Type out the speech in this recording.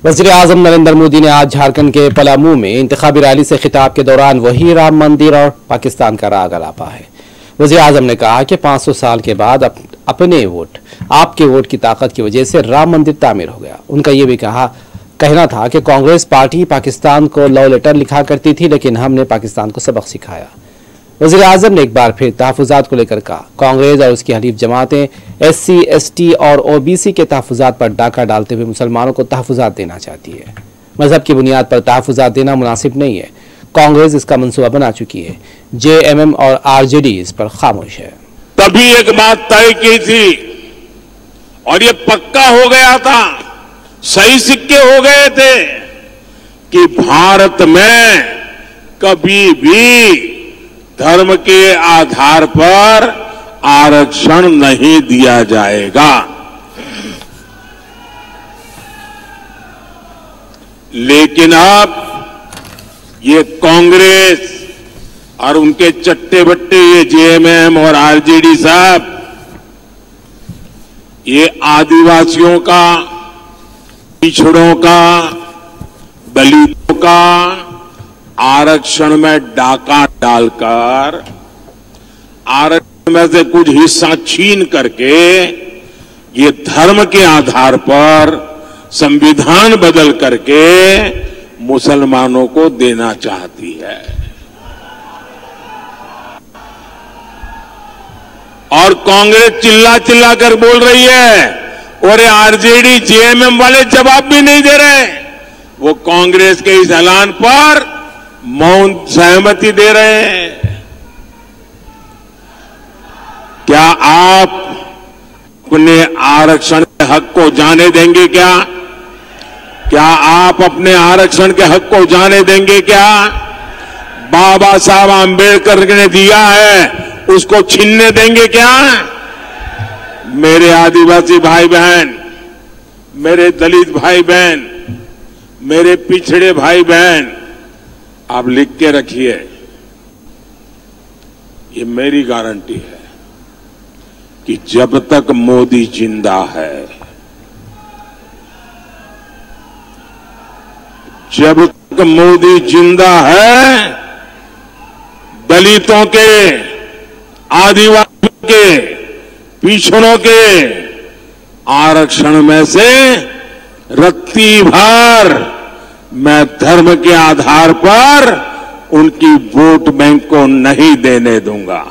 वज़ीर-ए-आज़म नरेंद्र मोदी ने आज झारखंड के पलामू में इंतखाबी रैली से खिताब के दौरान वही राम मंदिर और पाकिस्तान का राग अलापा है। वज़ीर-ए-आज़म ने कहा कि 500 साल के बाद अपने वोट, आपके वोट की ताकत की वजह से राम मंदिर तामीर हो गया। उनका ये भी कहना था कि कांग्रेस पार्टी पाकिस्तान को लव लेटर लिखा करती थी, लेकिन हमने पाकिस्तान को सबक सिखाया। वज़ीर-ए-आज़म ने एक बार फिर तहफ़्फ़ुज़ात को लेकर कहा, कांग्रेस और उसकी हलीफ जमातें SC, ST और OBC के तहफ़्फ़ुज़ात पर डाका डालते हुए मुसलमानों को तहफ़्फ़ुज़ात देना चाहती है। मजहब की बुनियाद पर तहफ़्फ़ुज़ात देना मुनासिब नहीं है। कांग्रेस इसका मंसूबा बना चुकी है। JMM और RJD इस पर खामोश है। तभी एक बात तय की थी और ये पक्का हो गया था, सही सिक्के हो गए थे कि भारत में कभी भी धर्म के आधार पर आरक्षण नहीं दिया जाएगा। लेकिन अब ये कांग्रेस और उनके चट्टे बट्टे ये JMM और RJD साहब ये आदिवासियों का, पिछड़ों का, दलितों का आरक्षण में डाका डालकर आरक्षण में से कुछ हिस्सा छीन करके ये धर्म के आधार पर संविधान बदल करके मुसलमानों को देना चाहती है। और कांग्रेस चिल्ला चिल्ला कर बोल रही है और RJD JMM वाले जवाब भी नहीं दे रहे। वो कांग्रेस के इस ऐलान पर मौन सहमति दे रहे हैं। क्या आप अपने आरक्षण के हक को जाने देंगे क्या? क्या आप अपने आरक्षण के हक को जाने देंगे क्या? बाबा साहब आंबेडकर ने दिया है, उसको छीनने देंगे क्या? मेरे आदिवासी भाई बहन, मेरे दलित भाई बहन, मेरे पिछड़े भाई बहन, आप लिख के रखिए, ये मेरी गारंटी है कि जब तक मोदी जिंदा है, जब तक मोदी जिंदा है, दलितों के, आदिवासियों के, पिछड़ों के आरक्षण में से रत्ती भर मैं धर्म के आधार पर उनकी वोट बैंक को नहीं देने दूंगा।